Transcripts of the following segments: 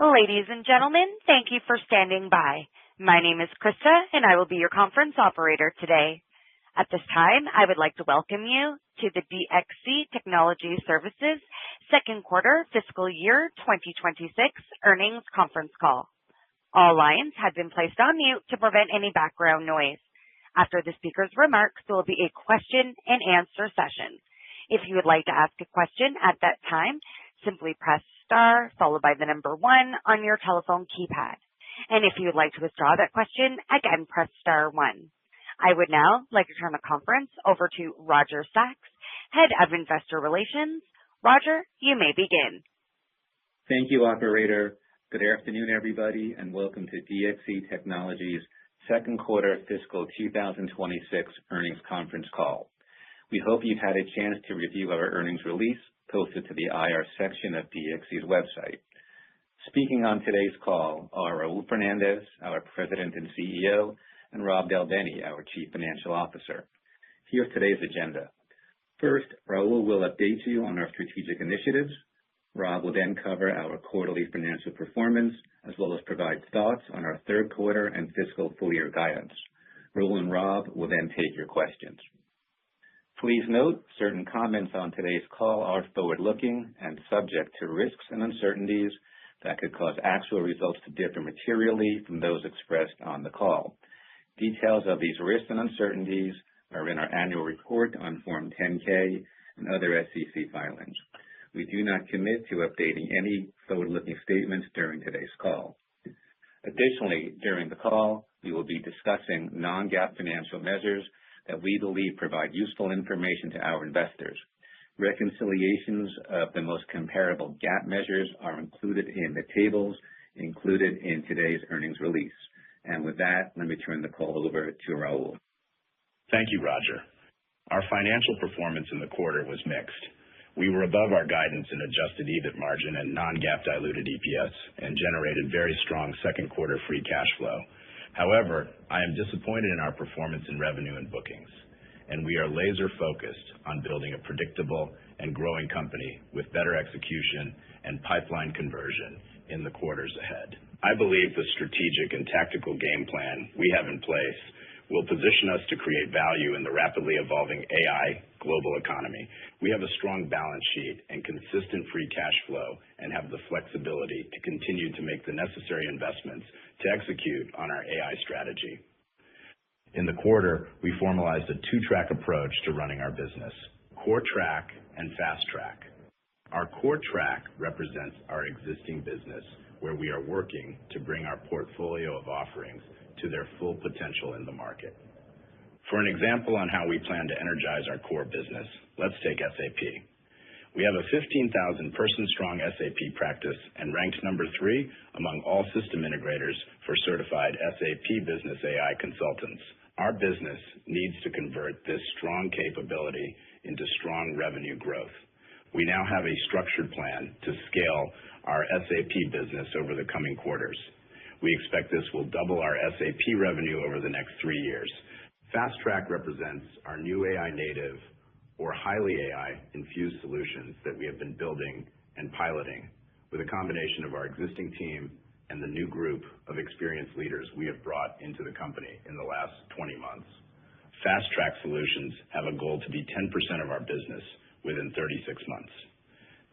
Ladies and gentlemen, thank you for standing by. My name is Krista, and I will be your conference operator today. At this time, I would like to welcome you to the DXC Technology Services second quarter fiscal year 2026 earnings conference call. All lines have been placed on mute to prevent any background noise. After the speaker's remarks, there will be a question and answer session. If you would like to ask a question at that time, simply press star followed by the number 1 on your telephone keypad. And if you would like to withdraw that question, again, press star 1. I would now like to turn the conference over to Roger Sachs, Head of Investor Relations. Roger, you may begin. Thank you, operator. Good afternoon, everybody, and welcome to DXC Technology's second quarter fiscal 2026 earnings conference call. We hope you've had a chance to review our earnings release posted to the IR section of DXC's website. Speaking on today's call are Raul Fernandez, our President and CEO, and Rob Del Bene, our Chief Financial Officer. Here's today's agenda. First, Raul will update you on our strategic initiatives. Rob will then cover our quarterly financial performance, as well as provide thoughts on our third quarter and fiscal full year guidance. Raul and Rob will then take your questions. Please note, certain comments on today's call are forward-looking and subject to risks and uncertainties that could cause actual results to differ materially from those expressed on the call. Details of these risks and uncertainties are in our annual report on Form 10-K and other SEC filings. We do not commit to updating any forward-looking statements during today's call. Additionally, during the call, we will be discussing non-GAAP financial measures that we believe provide useful information to our investors. Reconciliations of the most comparable GAAP measures are included in the tables included in today's earnings release. And with that, let me turn the call over to Raul. Thank you, Roger. Our financial performance in the quarter was mixed. We were above our guidance in adjusted EBIT margin and non-GAAP diluted EPS and generated very strong second quarter free cash flow. However, I am disappointed in our performance in revenue and bookings, and we are laser focused on building a predictable and growing company with better execution and pipeline conversion in the quarters ahead. I believe the strategic and tactical game plan we have in place will position us to create value in the rapidly evolving AI global economy. We have a strong balance sheet and consistent free cash flow and have the flexibility to continue to make the necessary investments to execute on our AI strategy. In the quarter, we formalized a two-track approach to running our business: core track and fast track. Our core track represents our existing business, where we are working to bring our portfolio of offerings to their full potential in the market. For an example on how we plan to energize our core business, let's take SAP. We have a 15,000-person strong SAP practice and ranked number 3 among all system integrators for certified SAP Business AI consultants. Our business needs to convert this strong capability into strong revenue growth. We now have a structured plan to scale our SAP business over the coming quarters. We expect this will double our SAP revenue over the next 3 years. Fast Track represents our new AI native or highly AI infused solutions that we have been building and piloting with a combination of our existing team and the new group of experienced leaders we have brought into the company in the last 20 months. Fast Track solutions have a goal to be 10% of our business within 36 months.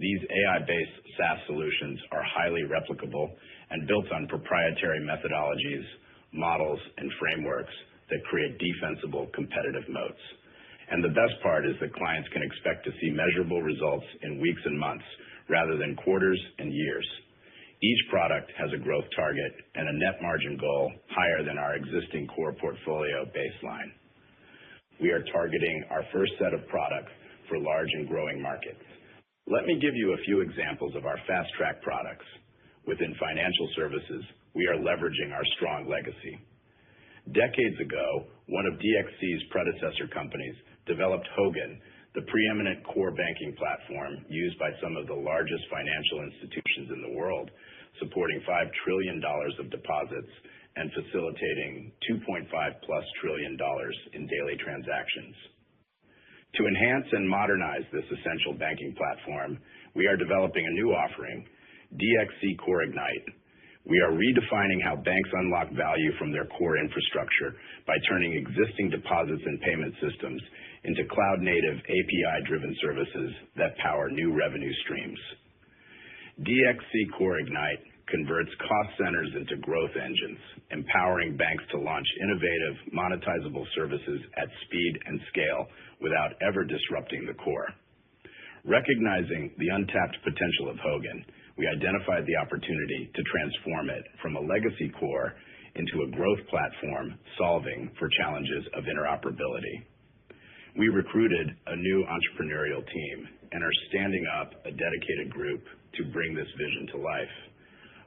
These AI-based SaaS solutions are highly replicable and built on proprietary methodologies, models, and frameworks that create defensible competitive moats. And the best part is that clients can expect to see measurable results in weeks and months rather than quarters and years. Each product has a growth target and a net margin goal higher than our existing core portfolio baseline. We are targeting our first set of products for large and growing markets. Let me give you a few examples of our Fast Track products. Within financial services, we are leveraging our strong legacy. Decades ago, one of DXC's predecessor companies developed Hogan, the preeminent core banking platform used by some of the largest financial institutions in the world, supporting $5 trillion of deposits and facilitating $2.5+ trillion in daily transactions. To enhance and modernize this essential banking platform, we are developing a new offering, DXC Core Ignite, We are redefining how banks unlock value from their core infrastructure by turning existing deposits and payment systems into cloud-native API-driven services that power new revenue streams. DXC Core Ignite converts cost centers into growth engines, empowering banks to launch innovative, monetizable services at speed and scale without ever disrupting the core. Recognizing the untapped potential of Hogan, we identified the opportunity to transform it from a legacy core into a growth platform solving for challenges of interoperability. We recruited a new entrepreneurial team and are standing up a dedicated group to bring this vision to life.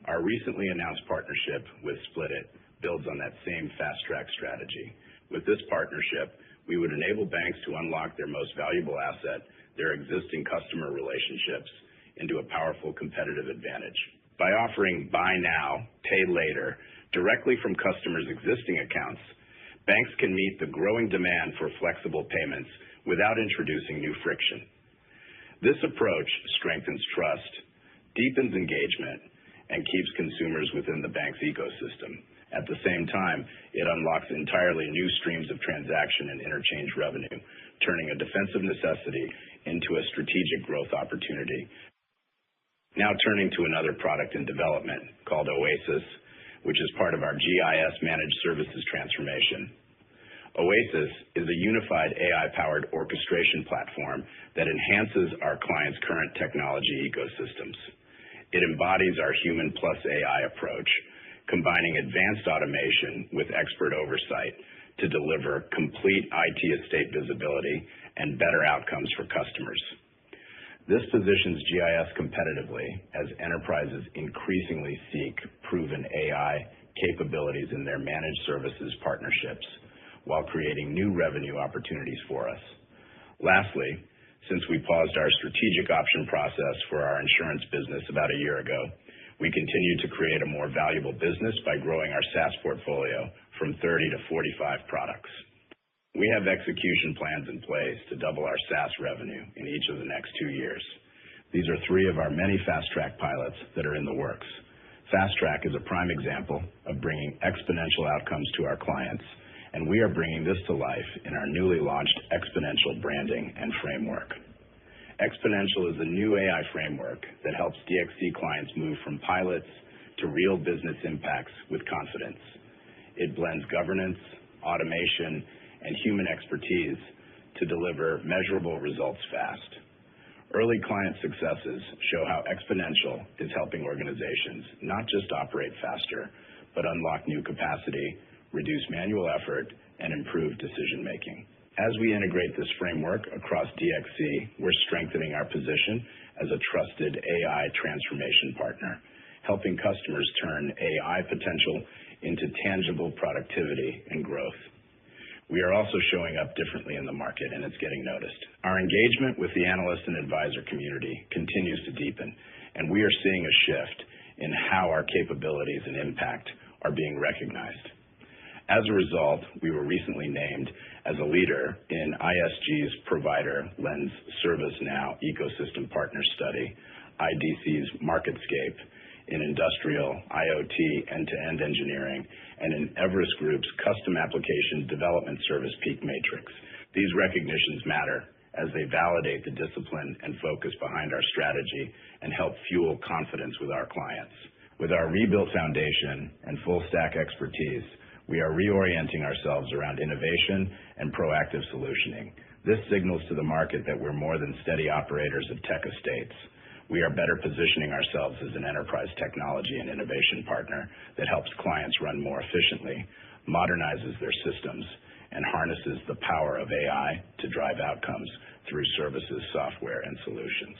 Our recently announced partnership with Splitit builds on that same fast-track strategy. With this partnership, we would enable banks to unlock their most valuable asset, their existing customer relationships, into a powerful competitive advantage. By offering buy now, pay later directly from customers' existing accounts, banks can meet the growing demand for flexible payments without introducing new friction. This approach strengthens trust, deepens engagement, and keeps consumers within the bank's ecosystem. At the same time, it unlocks entirely new streams of transaction and interchange revenue, turning a defensive necessity into a strategic growth opportunity. Now turning to another product in development called Oasis, which is part of our GIS managed services transformation. Oasis is a unified AI-powered orchestration platform that enhances our clients' current technology ecosystems. It embodies our human plus AI approach, combining advanced automation with expert oversight to deliver complete IT estate visibility and better outcomes for customers. This positions GIS competitively as enterprises increasingly seek proven AI capabilities in their managed services partnerships while creating new revenue opportunities for us. Lastly, since we paused our strategic option process for our insurance business about a year ago, we continue to create a more valuable business by growing our SaaS portfolio from 30 to 45 products. We have execution plans in place to double our SaaS revenue in each of the next 2 years. These are 3 of our many fast-track pilots that are in the works. Fast Track is a prime example of bringing exponential outcomes to our clients, and we are bringing this to life in our newly launched Exponential branding and framework. Exponential is a new AI framework that helps DXC clients move from pilots to real business impacts with confidence. It blends governance, automation, and human expertise to deliver measurable results fast. Early client successes show how Exponential is helping organizations not just operate faster, but unlock new capacity, reduce manual effort, and improve decision-making. As we integrate this framework across DXC, we're strengthening our position as a trusted AI transformation partner, helping customers turn AI potential into tangible productivity and growth. We are also showing up differently in the market, and it's getting noticed. Our engagement with the analyst and advisor community continues to deepen, and we are seeing a shift in how our capabilities and impact are being recognized. As a result, we were recently named as a leader in ISG's Provider Lens ServiceNow Ecosystem Partner Study, IDC's MarketScape in Industrial IoT End-to-End Engineering, and in Everest Group's Custom Application Development Service PEAK Matrix. These recognitions matter as they validate the discipline and focus behind our strategy and help fuel confidence with our clients. With our rebuilt foundation and full-stack expertise, we are reorienting ourselves around innovation and proactive solutioning. This signals to the market that we're more than steady operators of tech estates. We are better positioning ourselves as an enterprise technology and innovation partner that helps clients run more efficiently, modernizes their systems, and harnesses the power of AI to drive outcomes through services, software, and solutions.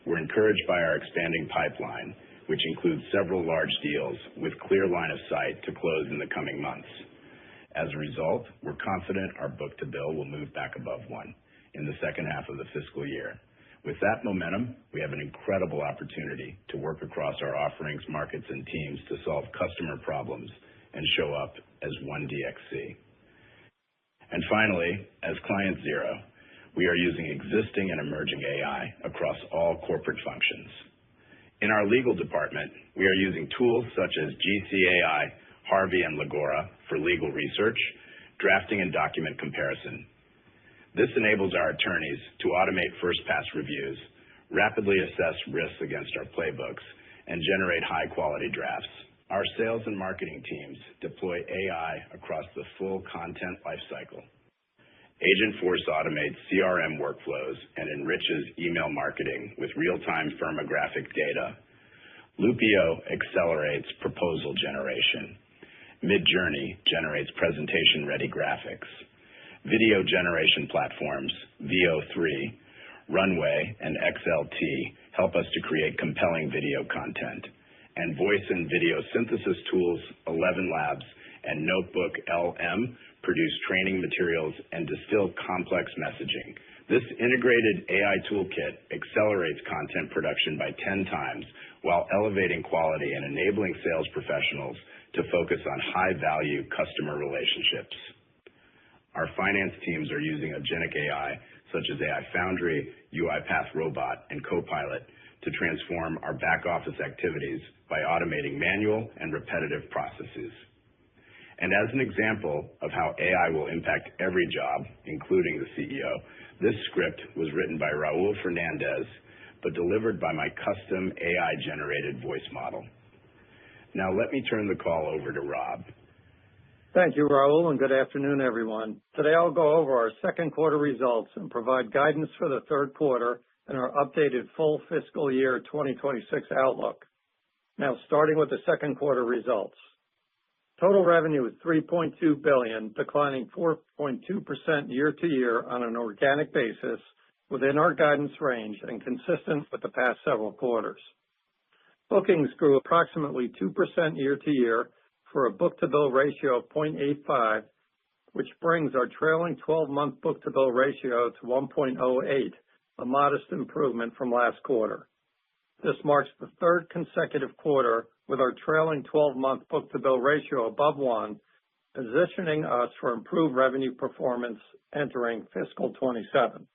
We're encouraged by our expanding pipeline, which includes several large deals with clear line of sight to close in the coming months. As a result, we're confident our book-to-bill will move back above 1 in the second half of the fiscal year. With that momentum, we have an incredible opportunity to work across our offerings, markets, and teams to solve customer problems and show up as one DXC. And finally, as Client Zero, we are using existing and emerging AI across all corporate functions. In our legal department, we are using tools such as GCAI, Harvey, and Legora for legal research, drafting, and document comparison. This enables our attorneys to automate first-pass reviews, rapidly assess risks against our playbooks, and generate high-quality drafts. Our sales and marketing teams deploy AI across the full content lifecycle. Agentforce automates CRM workflows and enriches email marketing with real-time firmographic data. Lupio accelerates proposal generation. Midjourney generates presentation-ready graphics. Video generation platforms, VO3, Runway, and XLT help us to create compelling video content. And voice and video synthesis tools, 11 Labs, and Notebook LM produce training materials and distill complex messaging. This integrated AI toolkit accelerates content production by 10 times while elevating quality and enabling sales professionals to focus on high-value customer relationships. Our finance teams are using agentic AI, such as AI Foundry, UiPath Robot, and Copilot, to transform our back-office activities by automating manual and repetitive processes. And as an example of how AI will impact every job, including the CEO, this script was written by Raul Fernandez, but delivered by my custom AI-generated voice model. Now let me turn the call over to Rob. Thank you, Raul, and good afternoon, everyone. Today I'll go over our second quarter results and provide guidance for the third quarter and our updated full fiscal year 2026 outlook. Now, starting with the second quarter results. Total revenue is $3.2 billion, declining 4.2% year to year on an organic basis within our guidance range and consistent with the past several quarters. Bookings grew approximately 2% year to year for a book-to-bill ratio of 0.85, which brings our trailing 12-month book-to-bill ratio to 1.08, a modest improvement from last quarter. This marks the third consecutive quarter with our trailing 12-month book-to-bill ratio above 1, positioning us for improved revenue performance entering fiscal 27.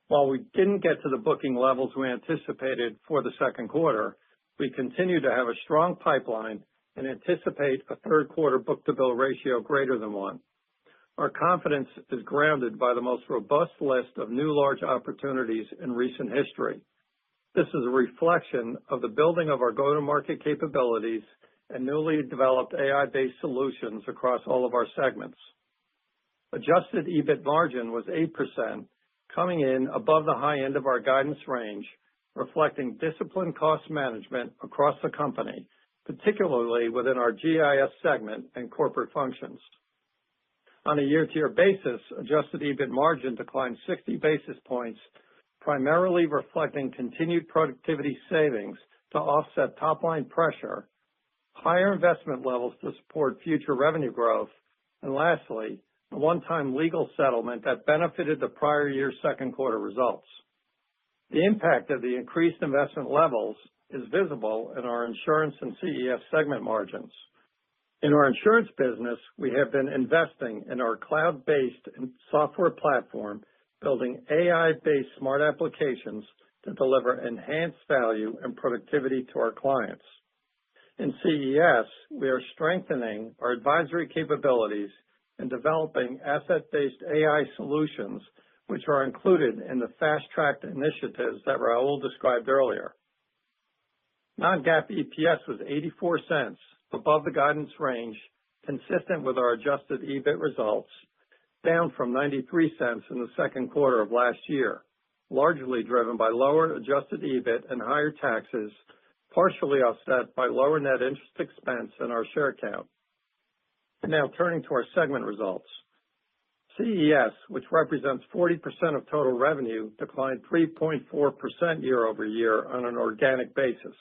While we didn't get to the booking levels we anticipated for the second quarter, we continue to have a strong pipeline and anticipate a third quarter book-to-bill ratio greater than 1. Our confidence is grounded by the most robust list of new large opportunities in recent history. This is a reflection of the building of our go-to-market capabilities and newly developed AI-based solutions across all of our segments. Adjusted EBIT margin was 8%, coming in above the high end of our guidance range, reflecting disciplined cost management across the company, particularly within our GIS segment and corporate functions. On a year-to-year basis, adjusted EBIT margin declined 60 basis points, primarily reflecting continued productivity savings to offset top-line pressure, higher investment levels to support future revenue growth, and lastly, a one-time legal settlement that benefited the prior year's second quarter results. The impact of the increased investment levels is visible in our insurance and CES segment margins. In our insurance business, we have been investing in our cloud-based software platform, building AI-based smart applications to deliver enhanced value and productivity to our clients. In CES, we are strengthening our advisory capabilities and developing asset-based AI solutions, which are included in the fast-tracked initiatives that Raul described earlier. Non-GAAP EPS was 84 cents, above the guidance range, consistent with our adjusted EBIT results, down from 93 cents in the second quarter of last year, largely driven by lower adjusted EBIT and higher taxes, partially offset by lower net interest expense and our share count. And now turning to our segment results. CES, which represents 40% of total revenue, declined 3.4% year over year on an organic basis.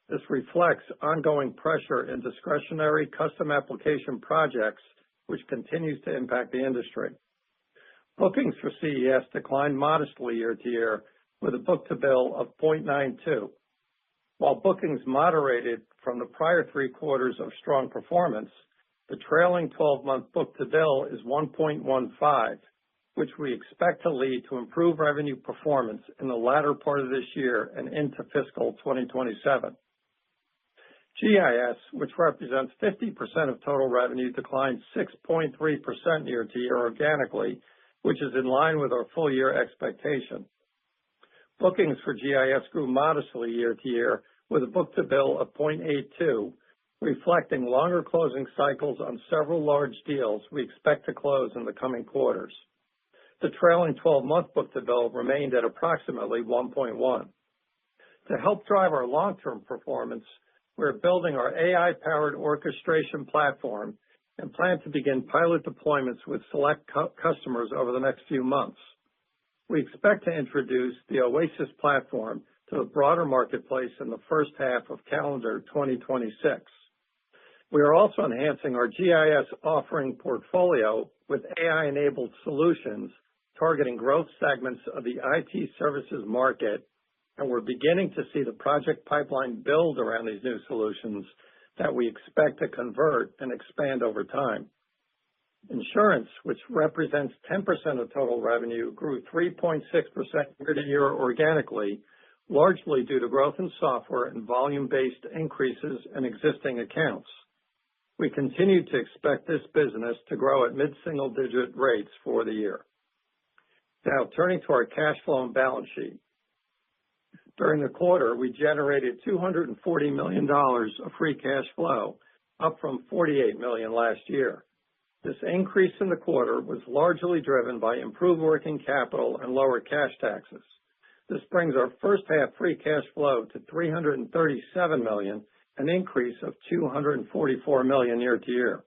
This reflects ongoing pressure in discretionary custom application projects, which continues to impact the industry. Bookings for CES declined modestly year to year with a book-to-bill of 0.92. While bookings moderated from the prior 3 quarters of strong performance, the trailing 12-month book-to-bill is 1.15, which we expect to lead to improved revenue performance in the latter part of this year and into fiscal 2027. GIS, which represents 50% of total revenue, declined 6.3% year-to-year organically, which is in line with our full-year expectation. Bookings for GIS grew modestly year-to-year with a book-to-bill of 0.82, reflecting longer closing cycles on several large deals we expect to close in the coming quarters. The trailing 12-month book-to-bill remained at approximately 1.1. To help drive our long-term performance, we're building our AI-powered orchestration platform and plan to begin pilot deployments with select customers over the next few months. We expect to introduce the Oasis platform to the broader marketplace in the first half of calendar 2026. We are also enhancing our GIS offering portfolio with AI-enabled solutions targeting growth segments of the IT services market, and we're beginning to see the project pipeline build around these new solutions that we expect to convert and expand over time. Insurance, which represents 10% of total revenue, grew 3.6% year-to-year organically, largely due to growth in software and volume-based increases in existing accounts. We continue to expect this business to grow at mid-single-digit rates for the year. Now, turning to our cash flow and balance sheet. During the quarter, we generated $240 million of free cash flow, up from $48 million last year. This increase in the quarter was largely driven by improved working capital and lower cash taxes. This brings our first half free cash flow to $337 million, an increase of $244 million year-to-year.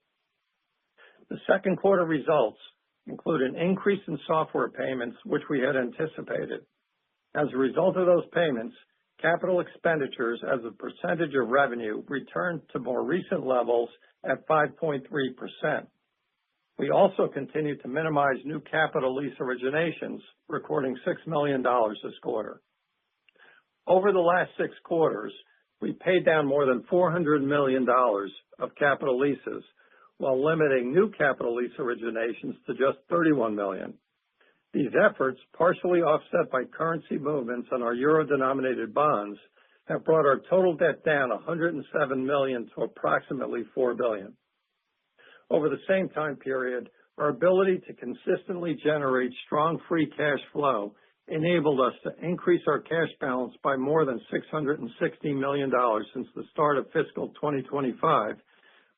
The second quarter results include an increase in software payments, which we had anticipated. As a result of those payments, capital expenditures as a percentage of revenue returned to more recent levels at 5.3%. We also continue to minimize new capital lease originations, recording $6 million this quarter. Over the last 6 quarters, we paid down more than $400 million of capital leases while limiting new capital lease originations to just $31 million. These efforts, partially offset by currency movements on our euro-denominated bonds, have brought our total debt down $107 million to approximately $4 billion. Over the same time period, our ability to consistently generate strong free cash flow enabled us to increase our cash balance by more than $660 million since the start of fiscal 2025,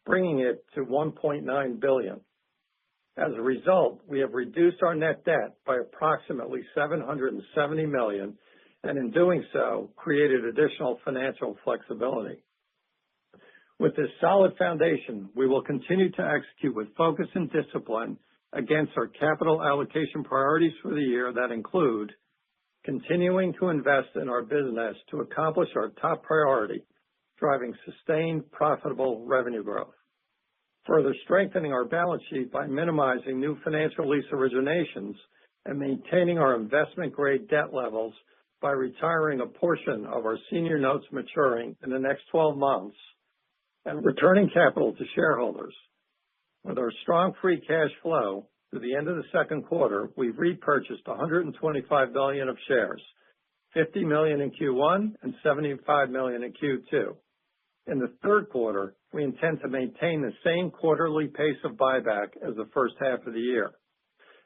bringing it to $1.9 billion. As a result, we have reduced our net debt by approximately $770 million, and in doing so, created additional financial flexibility. With this solid foundation, we will continue to execute with focus and discipline against our capital allocation priorities for the year that include continuing to invest in our business to accomplish our top priority, driving sustained profitable revenue growth. Further strengthening our balance sheet by minimizing new financial lease originations and maintaining our investment-grade debt levels by retiring a portion of our senior notes maturing in the next 12 months, and returning capital to shareholders. With our strong free cash flow, through the end of the second quarter, we've repurchased $125 million of shares, $50 million in Q1 and $75 million in Q2. In the third quarter, we intend to maintain the same quarterly pace of buyback as the first half of the year.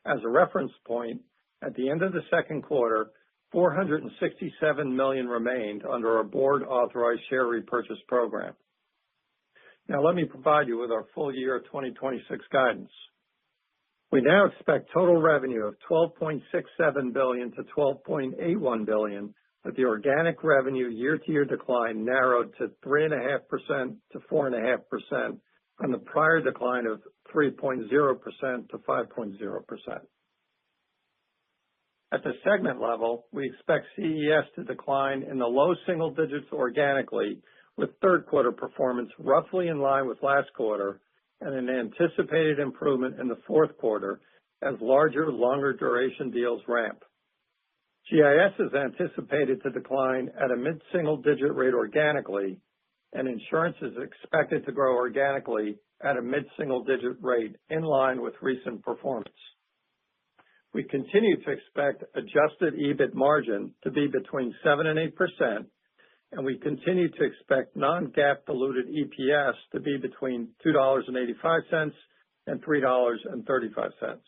As a reference point, at the end of the second quarter, $467 million remained under our board-authorized share repurchase program. Now, let me provide you with our full year 2026 guidance. We now expect total revenue of $12.67 billion to $12.81 billion, with the organic revenue year-to-year decline narrowed to 3.5% to 4.5% from the prior decline of 3.0% to 5.0%. At the segment level, we expect CES to decline in the low single digits organically, with third quarter performance roughly in line with last quarter and an anticipated improvement in the fourth quarter as larger, longer duration deals ramp. GIS is anticipated to decline at a mid-single digit rate organically, and insurance is expected to grow organically at a mid-single digit rate in line with recent performance. We continue to expect adjusted EBIT margin to be between 7% and 8%, and we continue to expect non-GAAP diluted EPS to be between $2.85 and $3.35.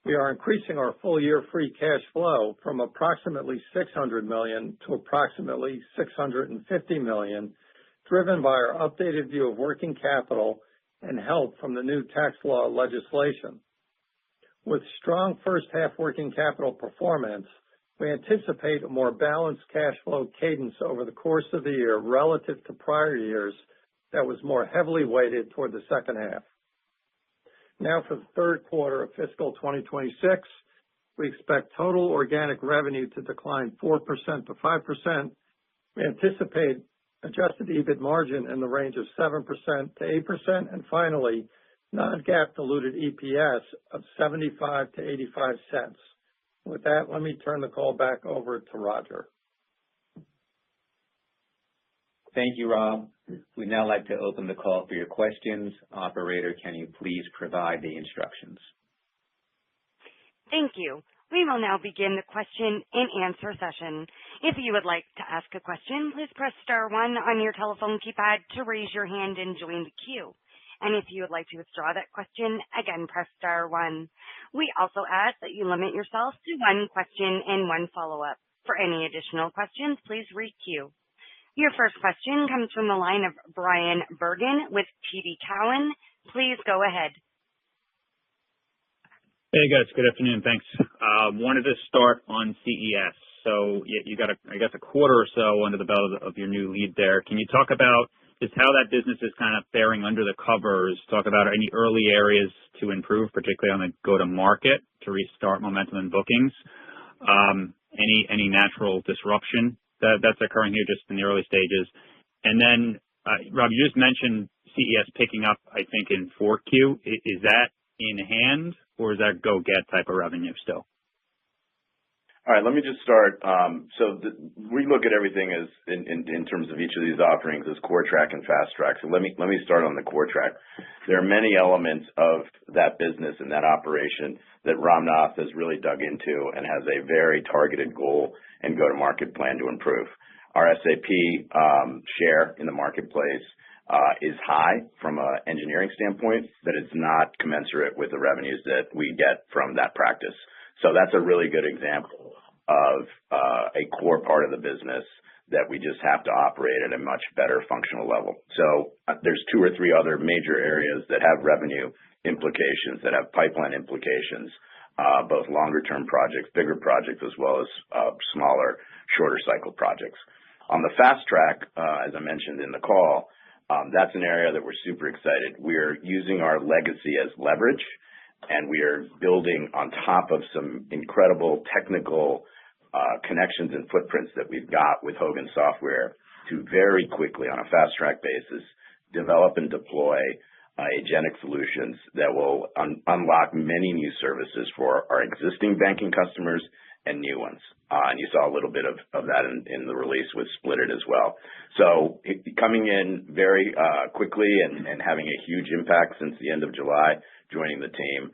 We are increasing our full-year free cash flow from approximately $600 million to approximately $650 million, driven by our updated view of working capital and help from the new tax law legislation. With strong first-half working capital performance, we anticipate a more balanced cash flow cadence over the course of the year relative to prior years that was more heavily weighted toward the second half. Now for the third quarter of fiscal 2026, we expect total organic revenue to decline 4% to 5%. We anticipate adjusted EBIT margin in the range of 7% to 8%, and finally, non-GAAP diluted EPS of 75 to 85 cents. With that, let me turn the call back over to Roger. Thank you, Rob. We'd now like to open the call for your questions. Operator, can you please provide the instructions? Thank you. We will now begin the question and answer session. If you would like to ask a question, please press star 1 on your telephone keypad to raise your hand and join the queue. And if you would like to withdraw that question, again, press star 1. We also ask that you limit yourself to one question and one follow-up. For any additional questions, please re-queue. Your first question comes from the line of Bryan Bergin with TD Cowen. Please go ahead. Hey guys, good afternoon. Thanks. Wanted to start on CES. So you got, I guess, a quarter or so under the belt of your new lead there. Can you talk about just how that business is kind of faring under the covers? Talk about any early areas to improve, particularly on the go-to-market to restart momentum and bookings. Any natural disruption that's occurring here just in the early stages. And then, Rob, you just mentioned CES picking up, I think, in 4Q. Is that in hand, or is that go-get type of revenue still? All right, let me just start. We look at everything as in terms of each of these offerings as core track and fast track. So let me start on the core track. There are many elements of that business and that operation that Ramnath has really dug into and has a very targeted goal and go-to-market plan to improve. Our SAP share in the marketplace is high from an engineering standpoint, but it's not commensurate with the revenues that we get from that practice. So that's a really good example of a core part of the business that we just have to operate at a much better functional level. So there's 2 or 3 other major areas that have revenue implications, that have pipeline implications, both longer-term projects, bigger projects, as well as smaller, shorter cycle projects. On the fast track, as I mentioned in the call, that's an area that we're super excited. We're using our legacy as leverage, and we are building on top of some incredible technical connections and footprints that we've got with Hogan Software to very quickly, on a fast-track basis, develop and deploy agentic solutions that will unlock many new services for our existing banking customers and new ones. And you saw a little bit of that in the release with Split It as well. So coming in very quickly and having a huge impact since the end of July, joining the team.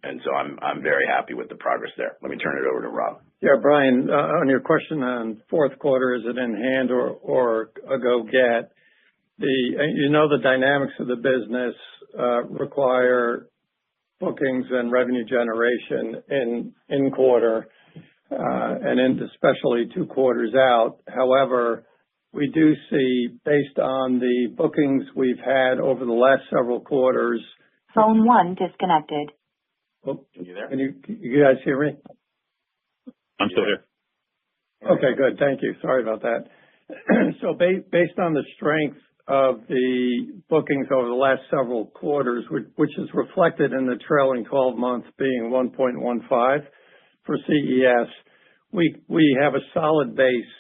And so I'm very happy with the progress there. Let me turn it over to Rob. Yeah, Brian, on your question on fourth quarter, is it in hand or a go-get? The dynamics of the business require bookings and revenue generation in quarter, and especially 2 quarters out. However, we do see, based on the bookings we've had over the last several quarters. Phone 1 disconnected. Oh, are you there? Can you guys hear me? I'm still here. Okay, good. Thank you. Sorry about that. So based on the strength of the bookings over the last several quarters, which is reflected in the trailing 12 months being 1.15 for CES, we have a solid base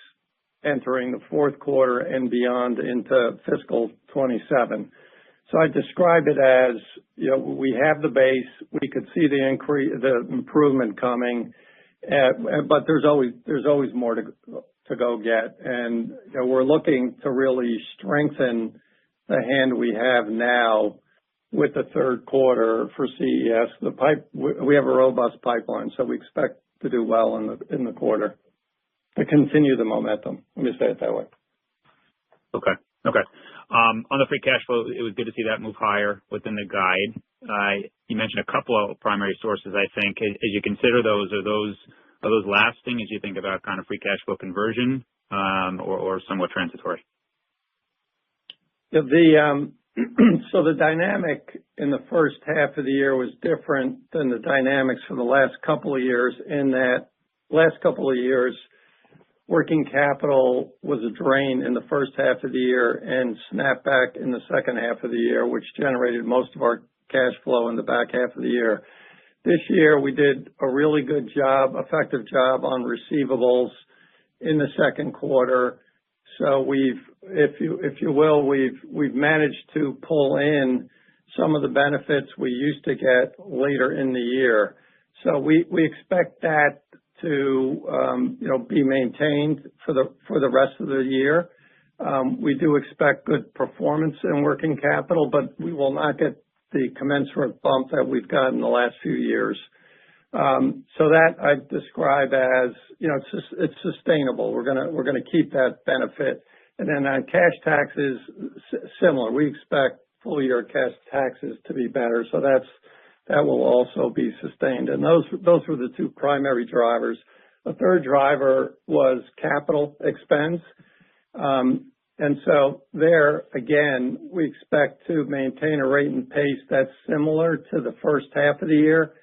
entering the fourth quarter and beyond into fiscal 27. So I describe it as, we have the base, we could see the improvement coming, but there's always more to go get. And we're looking to really strengthen the hand we have now with the third quarter for CES. We have a robust pipeline, so we expect to do well in the quarter, to continue the momentum. Let me say it that way. Okay. On the free cash flow, it was good to see that move higher within the guide. You mentioned a couple of primary sources, I think. As you consider those, are those lasting as you think about kind of free cash flow conversion, or somewhat transitory? Yeah, so the dynamic in the first half of the year was different than the dynamics for the last couple of years, in that last couple of years, working capital was a drain in the first half of the year and snapped back in the second half of the year, which generated most of our cash flow in the back half of the year. This year, we did a really good job, effective job on receivables in the second quarter. So if you will, we've managed to pull in some of the benefits we used to get later in the year. So we expect that to be maintained for the rest of the year. We do expect good performance in working capital, but we will not get the commensurate bump that we've got in the last few years. So that I describe as, it's sustainable. We're gonna keep that benefit. And then on cash taxes, similar. We expect full year cash taxes to be better. So that will also be sustained. And those were the two primary drivers. The third driver was capital expense. And so there, again, we expect to maintain a rate and pace that's similar to the first half of the year.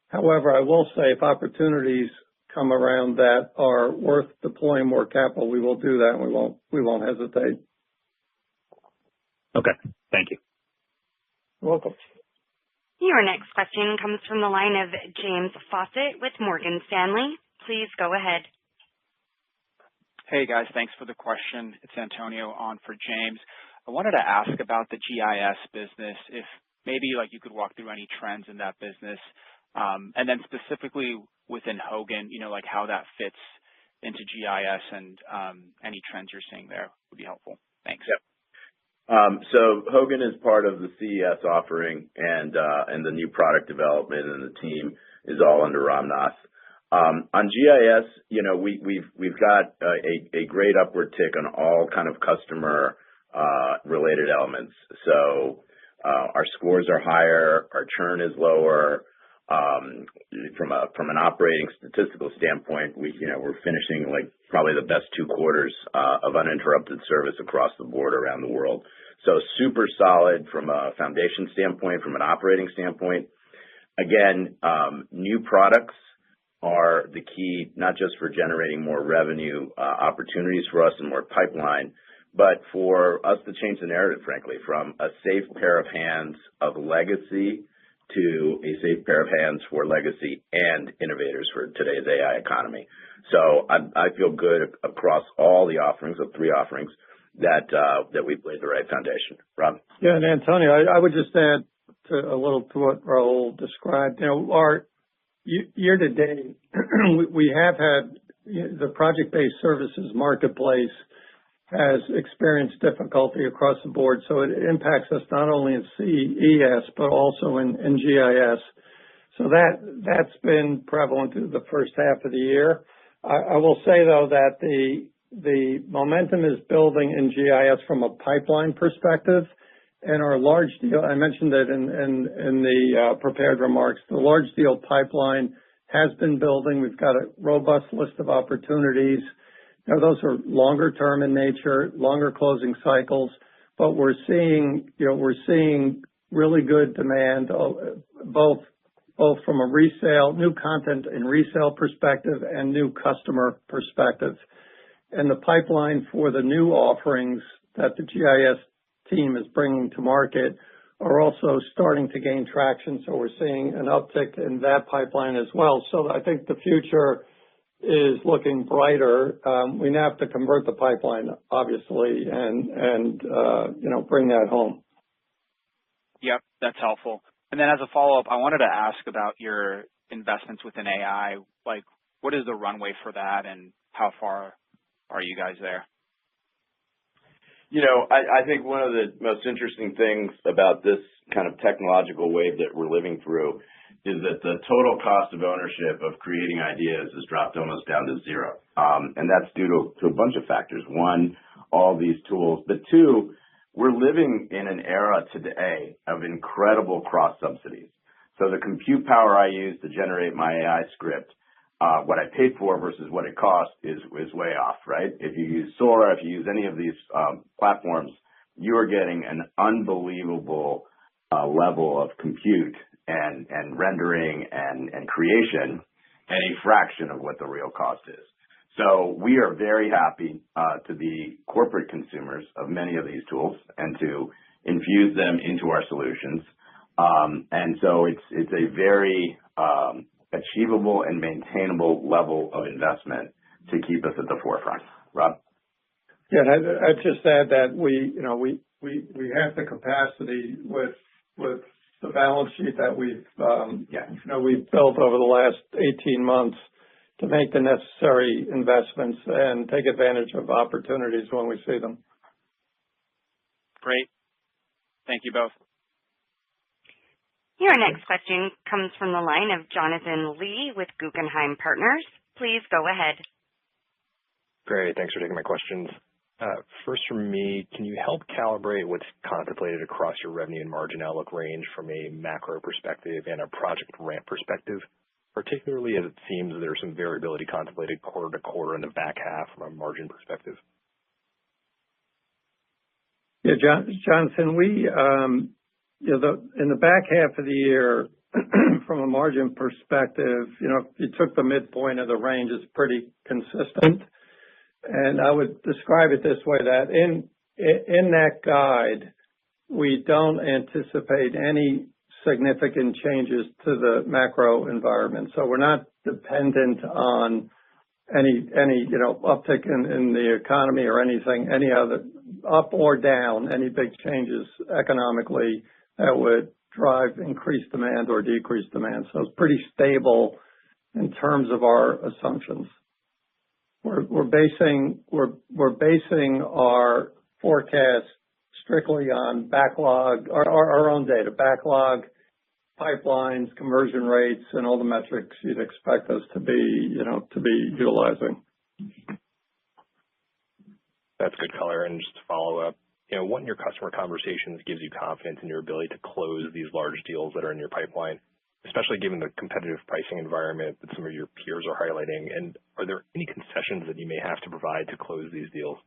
However, I will say if opportunities come around that are worth deploying more capital, we will do that, and we won't hesitate. Okay. Thank you. You're welcome. Your next question comes from the line of James Faucette with Morgan Stanley. Please go ahead. Hey, guys. Thanks for the question. It's Antonio on for James. I wanted to ask about the GIS business, if maybe you could walk through any trends in that business, and then specifically within Hogan, how that fits into GIS and any trends you're seeing there would be helpful. Thanks. Yep. So Hogan is part of the CES offering, and the new product development, and the team is all under Ramnath. On GIS, we've got a great upward tick on all kind of customer related elements. So our scores are higher, our churn is lower. From an operating statistical standpoint, we're finishing probably the best 2 quarters of uninterrupted service across the board around the world. So super solid from a foundation standpoint, from an operating standpoint. Again, new products are the key, not just for generating more revenue opportunities for us and more pipeline, but for us to change the narrative, frankly, from a safe pair of hands of legacy to a safe pair of hands for legacy and innovators for today's AI economy. So I feel good across all the offerings, the 3 offerings, that we've laid the right foundation. Rob? Yeah, and Antonio, I would just add a little to what Raul described. Our year to date, we have had the project-based services marketplace has experienced difficulty across the board. So it impacts us not only in CES, but also in GIS. So that's been prevalent through the first half of the year. I will say, though, that the momentum is building in GIS from a pipeline perspective. And our large deal, I mentioned it in the prepared remarks, the large deal pipeline has been building. We've got a robust list of opportunities. Those are longer term in nature, longer closing cycles, but we're seeing really good demand, both from a resale, new content and resale perspective, and new customer perspective. And the pipeline for the new offerings that the GIS team is bringing to market are also starting to gain traction. So we're seeing an uptick in that pipeline as well. So I think the future is looking brighter. We now have to convert the pipeline, obviously, and bring that home. Yep, that's helpful. And then as a follow-up, I wanted to ask about your investments within AI. What is the runway for that, and how far are you guys there? I think one of the most interesting things about this kind of technological wave that we're living through is that the total cost of ownership of creating ideas has dropped almost down to zero. And that's due to a bunch of factors. One, all these tools. But two, we're living in an era today of incredible cross-subsidies. So the compute power I use to generate my AI script, what I paid for versus what it cost is way off, right? If you use Sora, if you use any of these platforms, you are getting an unbelievable level of compute and rendering and creation at a fraction of what the real cost is. So we are very happy to be corporate consumers of many of these tools and to infuse them into our solutions. And so it's a very achievable and maintainable level of investment to keep us at the forefront. Rob? Yeah, and I'd just add that we have the capacity with the balance sheet that we've built over the last 18 months to make the necessary investments and take advantage of opportunities when we see them. Great. Thank you both. Your next question comes from the line of Jonathan Lee with Guggenheim Partners. Please go ahead. Great. Thanks for taking my questions. First from me, can you help calibrate what's contemplated across your revenue and margin outlook range from a macro perspective and a project ramp perspective, particularly as it seems there's some variability contemplated quarter to quarter in the back half from a margin perspective? Yeah, Jonathan, in the back half of the year, from a margin perspective, if you took the midpoint of the range, it's pretty consistent. And I would describe it this way, that in that guide, we don't anticipate any significant changes to the macro environment. So we're not dependent on any uptick in the economy or anything, any other up or down, any big changes economically that would drive increased demand or decreased demand. So it's pretty stable in terms of our assumptions. We're basing our forecast strictly on backlog, our own data, backlog, pipelines, conversion rates, and all the metrics you'd expect us to be utilizing. That's good color. And just to follow up, what in your customer conversations gives you confidence in your ability to close these large deals that are in your pipeline, especially given the competitive pricing environment that some of your peers are highlighting? And are there any concessions that you may have to provide to close these deals?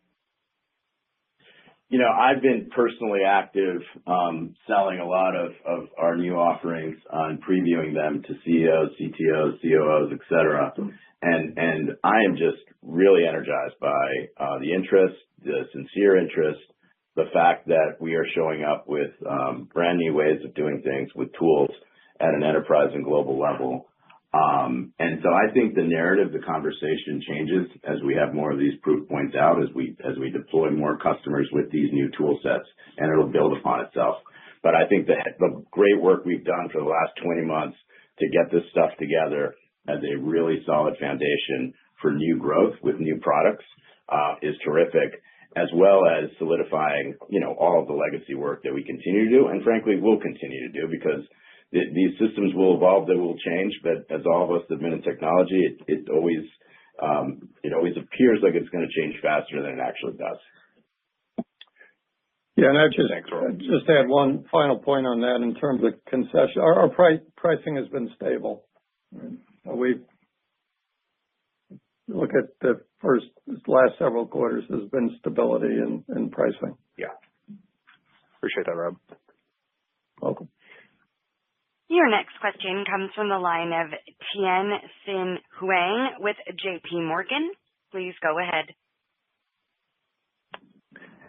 I've been personally active selling a lot of our new offerings and previewing them to CEOs, CTOs, COOs, et cetera. And I am just really energized by the interest, the sincere interest, the fact that we are showing up with brand new ways of doing things with tools at an enterprise and global level. And so I think the narrative, the conversation changes as we have more of these proof points out, as we deploy more customers with these new tool sets, and it'll build upon itself. But I think the great work we've done for the last 20 months to get this stuff together as a really solid foundation for new growth with new products is terrific, as well as solidifying, all of the legacy work that we continue to do, and frankly, will continue to do, because these systems will evolve, they will change, but as all of us have been in technology, it always appears like it's going to change faster than it actually does. Yeah, and I'd just add one final point on that in terms of concession. Our pricing has been stable. We look at the last several quarters, there's been stability in pricing. Yeah. Appreciate that, Rob. Welcome. Your next question comes from the line of Tien-Tsin Huang with JP Morgan. Please go ahead.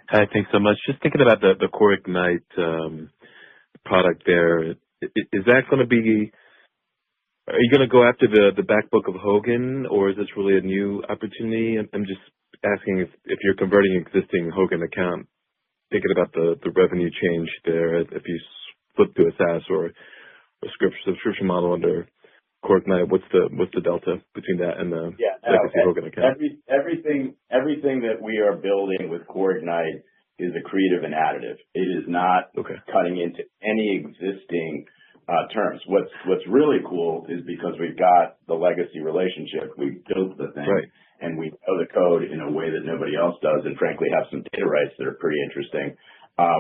Hi, thanks so much. Just thinking about the Core Ignite product there, is that going to be, are you going to go after the back book of Hogan, or is this really a new opportunity? I'm just asking if you're converting existing Hogan account, thinking about the revenue change there, if you flip to a SaaS or a subscription model under Core Ignite, what's the delta between that and the legacy Hogan account? Everything that we are building with Core Ignite is accretive and additive. It is not cutting into any existing terms. What's really cool is because we've got the legacy relationship, we built the thing, and we know the code in a way that nobody else does, and frankly have some data rights that are pretty interesting.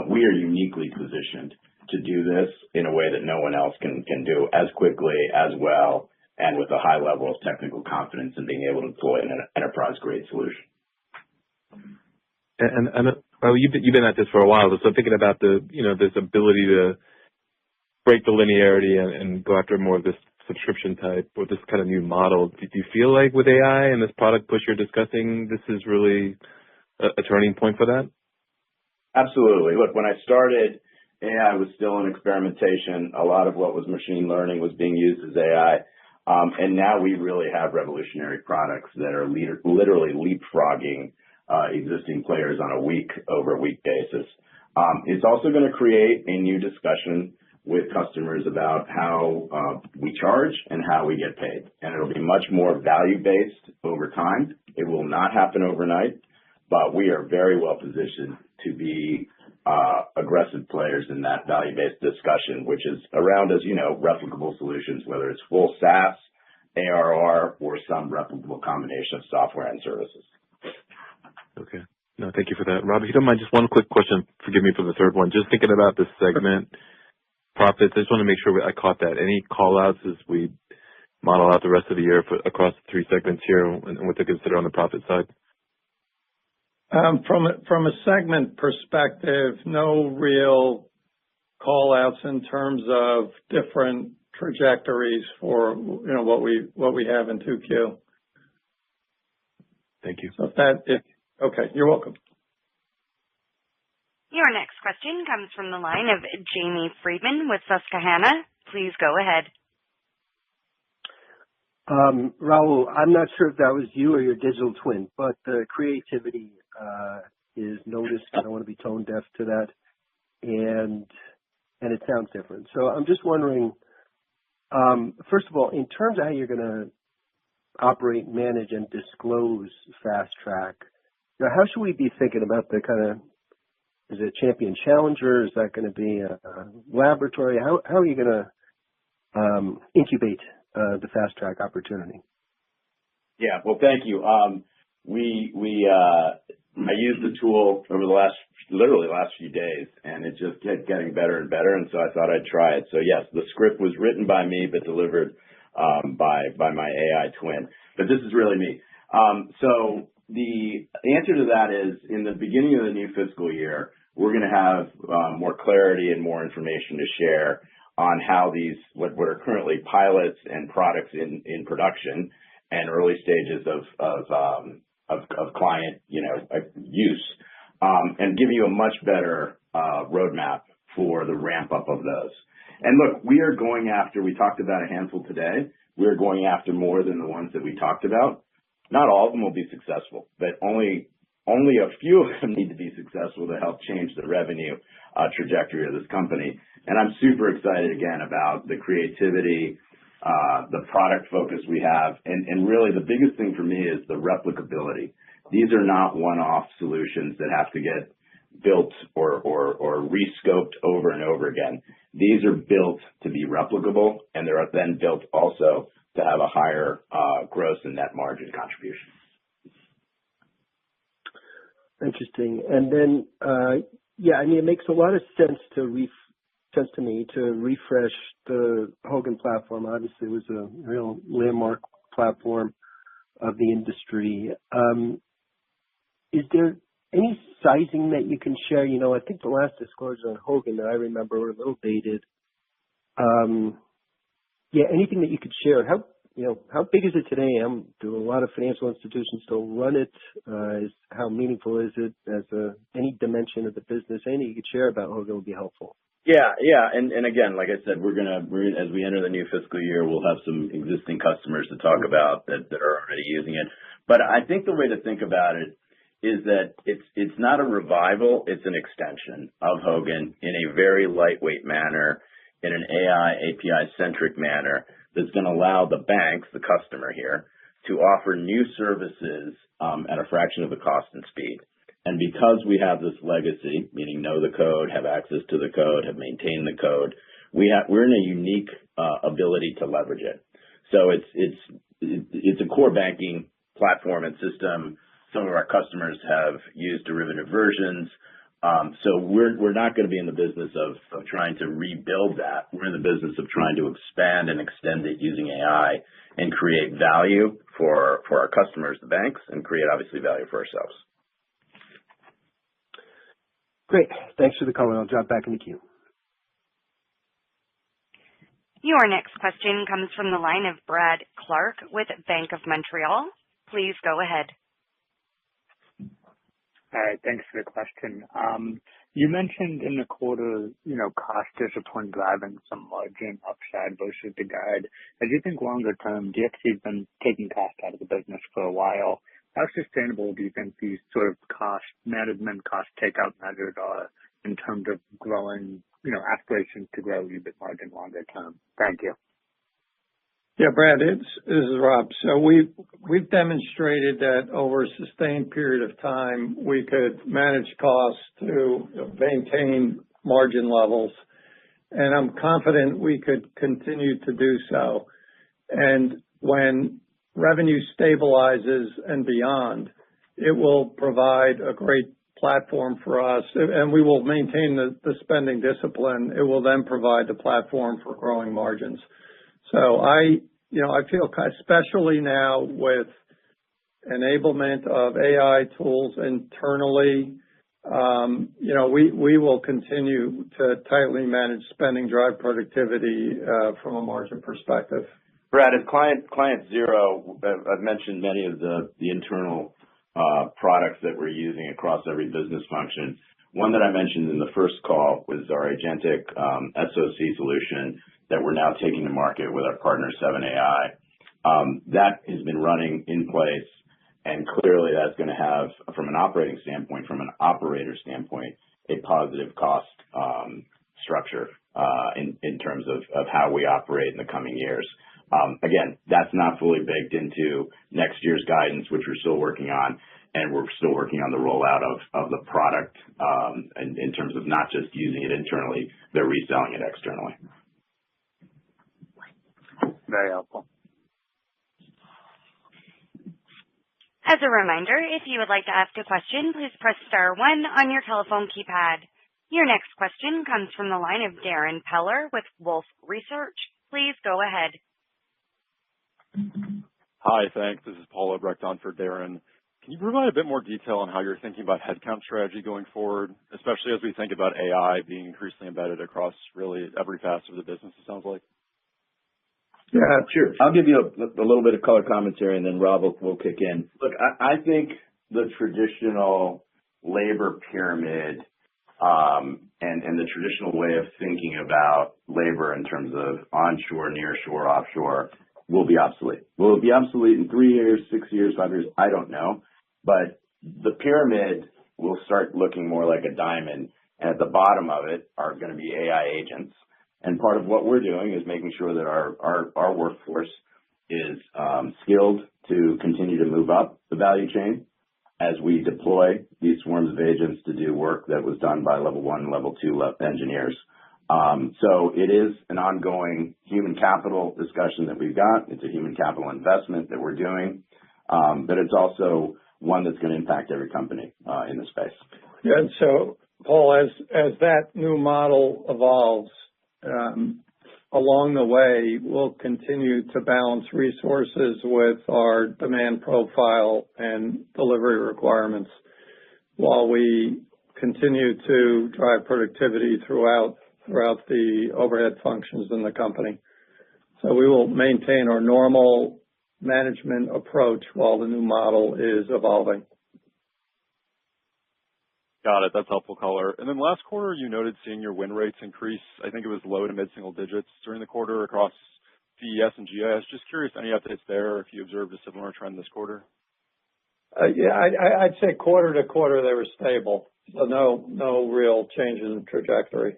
We are uniquely positioned to do this in a way that no one else can do as quickly, as well, and with a high level of technical confidence in being able to deploy an enterprise-grade solution. And well, you've been at this for a while, so thinking about this ability to break the linearity and go after more of this subscription type or this kind of new model. Do you feel like with AI and this product push you're discussing, this is really a turning point for that? Absolutely. Look, when I started, AI was still in experimentation. A lot of what was machine learning was being used as AI. And now we really have revolutionary products that are literally leapfrogging existing players on a week-over-week basis. It's also going to create a new discussion with customers about how we charge and how we get paid. And it'll be much more value-based over time. It will not happen overnight, but we are very well positioned to be aggressive players in that value-based discussion, which is around, as you know, replicable solutions, whether it's full SaaS, ARR, or some replicable combination of software and services. Okay. No, thank you for that. Rob, if you don't mind, just one quick question. Forgive me for the third one. Just thinking about this segment profits, I just want to make sure I caught that. Any call-outs as we model out the rest of the year across the three segments here and what to consider on the profit side? From a segment perspective, no real call-outs in terms of different trajectories for what we have in 2Q. Thank you. So okay, you're welcome. Your next question comes from the line of Jamie Friedman with Susquehanna. Please go ahead. Raul, I'm not sure if that was you or your digital twin, but the creativity is noticed. I don't want to be tone deaf to that, and it sounds different. So I'm just wondering, first of all, in terms of how you're going to operate, manage, and disclose Fast Track, how should we be thinking about the kind of, is it champion challenger? Is that going to be a laboratory? How are you going to incubate the Fast Track opportunity? Yeah, well, thank you. I used the tool over the last few days, and it just kept getting better and better, and so I thought I'd try it. So yes, the script was written by me, but delivered by my AI twin. But this is really me. So the answer to that is, in the beginning of the new fiscal year, we're going to have more clarity and more information to share on how these, what are currently pilots and products in production and early stages of client, use, and give you a much better roadmap for the ramp up of those. And look, we are going after, we talked about a handful today. We're going after more than the ones that we talked about. Not all of them will be successful, but only a few of them need to be successful to help change the revenue trajectory of this company. And I'm super excited again about the creativity, the product focus we have, and really the biggest thing for me is the replicability. These are not one-off solutions that have to get built or rescoped over and over again. These are built to be replicable, and they're then built also to have a higher gross and net margin contribution. Interesting. And then, it makes a lot of sense to me to refresh the Hogan platform. Obviously, it was a real landmark platform of the industry. Is there any sizing that you can share? I think the last disclosure on Hogan that I remember were a little dated. Anything that you could share? How big is it today? Do a lot of financial institutions still run it? How meaningful is it as any dimension of the business? Anything you could share about Hogan would be helpful. Yeah. And again, like I said, we're as we enter the new fiscal year, we'll have some existing customers to talk about that are already using it. But I think the way to think about it is that it's not a revival, it's an extension of Hogan in a very lightweight manner, in an AI API-centric manner that's going to allow the banks, the customer here, to offer new services at a fraction of the cost and speed. And because we have this legacy, meaning know the code, have access to the code, have maintained the code, we're in a unique ability to leverage it. So it's a core banking platform and system. Some of our customers have used derivative versions. So we're not going to be in the business of trying to rebuild that. We're in the business of trying to expand and extend it using AI and create value for our customers, the banks, and create obviously value for ourselves. Great. Thanks for the call. I'll drop back in the queue. Your next question comes from the line of Brad Clark with Bank of Montreal. Please go ahead. All right. Thanks for the question. You mentioned in the quarter, cost discipline driving some margin upside versus the guide. As you think longer term, DXC has been taking cost out of the business for a while. How sustainable do you think these sort of cost management, cost takeout measures are in terms of growing, aspirations to grow EBIT margin longer term? Thank you. Yeah, Brad, this is Rob. So we've demonstrated that over a sustained period of time, we could manage costs to maintain margin levels, and I'm confident we could continue to do so. And when revenue stabilizes and beyond, it will provide a great platform for us, and we will maintain the spending discipline. It will then provide the platform for growing margins. So I feel especially now with enablement of AI tools internally, we will continue to tightly manage spending, drive productivity from a margin perspective. Brad, as client zero, I've mentioned many of the internal products that we're using across every business function. One that I mentioned in the first call was our agentic SOC solution that we're now taking to market with our partner 7AI. That has been running in place, and clearly that's going to have, from an operating standpoint, from an operator standpoint, a positive cost structure in terms of how we operate in the coming years. Again, that's not fully baked into next year's guidance, which we're still working on, and we're still working on the rollout of the product in terms of not just using it internally, but reselling it externally. Very helpful. As a reminder, if you would like to ask a question, please press star 1 on your telephone keypad. Your next question comes from the line of Darrin Peller with Wolfe Research. Please go ahead. Hi, thanks. This is Paul Obrecht on for Darrin. Can you provide a bit more detail on how you're thinking about headcount strategy going forward, especially as we think about AI being increasingly embedded across really every facet of the business, it sounds like? Yeah, sure. I'll give you a little bit of color commentary, and then Rob will kick in. Look, I think the traditional labor pyramid and the traditional way of thinking about labor in terms of onshore, nearshore, offshore will be obsolete. Will it be obsolete in 3 years, 6 years, 5 years? I don't know. But the pyramid will start looking more like a diamond, and at the bottom of it are going to be AI agents. And part of what we're doing is making sure that our workforce is skilled to continue to move up the value chain as we deploy these swarms of agents to do work that was done by level 1 and level 2 engineers. So it is an ongoing human capital discussion that we've got. It's a human capital investment that we're doing, but it's also one that's going to impact every company in the space. Yeah, and so, Paul, as that new model evolves, along the way, we'll continue to balance resources with our demand profile and delivery requirements while we continue to drive productivity throughout the overhead functions in the company. So we will maintain our normal management approach while the new model is evolving. Got it. That's helpful color. And then last quarter, you noted seeing your win rates increase. I think it was low to mid-single digits during the quarter across CES and GIS. Just curious, any updates there if you observed a similar trend this quarter? Yeah, I'd say quarter to quarter they were stable. So no real change in trajectory.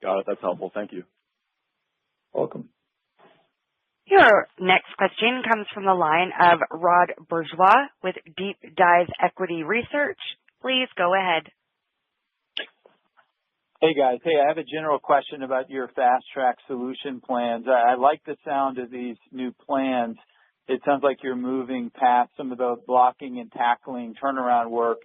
Got it. That's helpful. Thank you. Welcome. Your next question comes from the line of Rod Bourgeois with Deep Dive Equity Research. Please go ahead. Hey guys. Hey, I have a general question about your fast track solution plans. I like the sound of these new plans. It sounds like you're moving past some of the blocking and tackling turnaround work,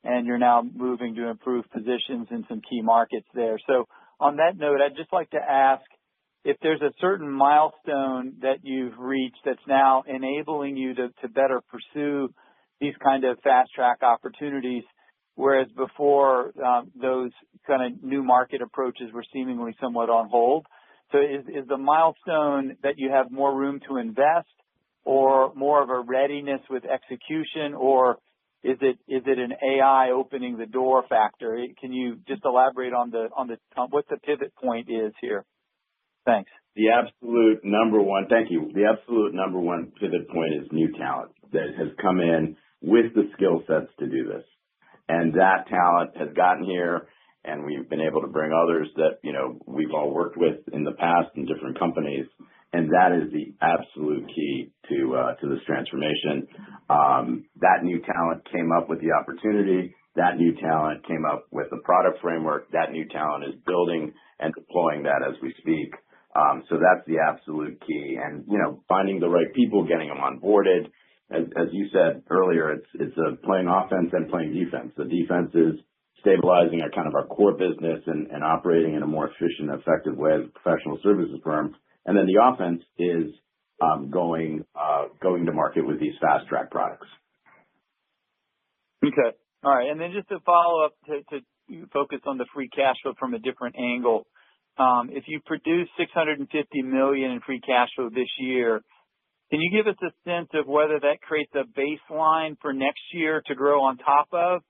and you're now moving to improve positions in some key markets there. So on that note, I'd just like to ask if there's a certain milestone that you've reached that's now enabling you to better pursue these kind of fast track opportunities, whereas before those kind of new market approaches were seemingly somewhat on hold. So is the milestone that you have more room to invest, or more of a readiness with execution, or is it an AI opening the door factor? Can you just elaborate on what the pivot point is here? Thanks. The absolute number one, thank you. The absolute number one pivot point is new talent that has come in with the skill sets to do this. And that talent has gotten here, and we've been able to bring others that, we've all worked with in the past in different companies. And that is the absolute key to this transformation. That new talent came up with the opportunity. That new talent came up with the product framework. That new talent is building and deploying that as we speak. So that's the absolute key. And, finding the right people, getting them onboarded. As you said earlier, it's playing offense and playing defense. The defense is stabilizing our core business and operating in a more efficient, effective way as a professional services firm. And then the offense is going to market with these fast track products. Okay. All right. And then just to follow up to focus on the free cash flow from a different angle. If you produce $650 million in free cash flow this year, can you give us a sense of whether that creates a baseline for next year to grow on top of?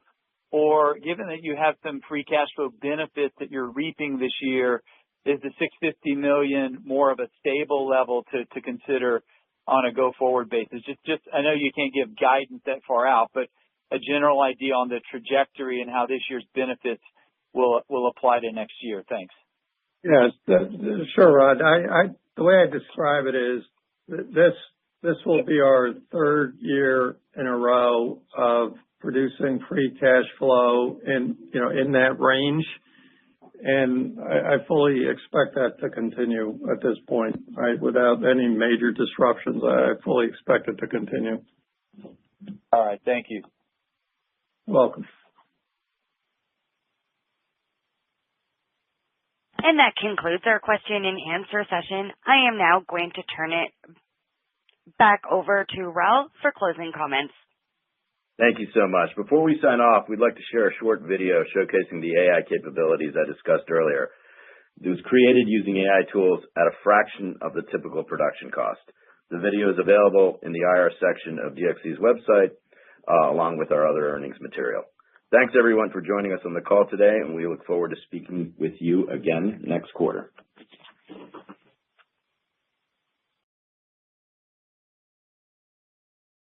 Or given that you have some free cash flow benefits that you're reaping this year, is the $650 million more of a stable level to consider on a go-forward basis? Just I know you can't give guidance that far out, but a general idea on the trajectory and how this year's benefits will apply to next year. Thanks. Yes, sure, Rod. The way I describe it is this will be our third year in a row of producing free cash flow in that range. And I fully expect that to continue at this point, right? Without any major disruptions, I fully expect it to continue. All right. Thank you. You're welcome. And that concludes our question and answer session. I am now going to turn it back over to Raul for closing comments. Thank you so much. Before we sign off, we'd like to share a short video showcasing the AI capabilities I discussed earlier. It was created using AI tools at a fraction of the typical production cost. The video is available in the IR section of DXC's website, along with our other earnings material. Thanks, everyone, for joining us on the call today, and we look forward to speaking with you again next quarter.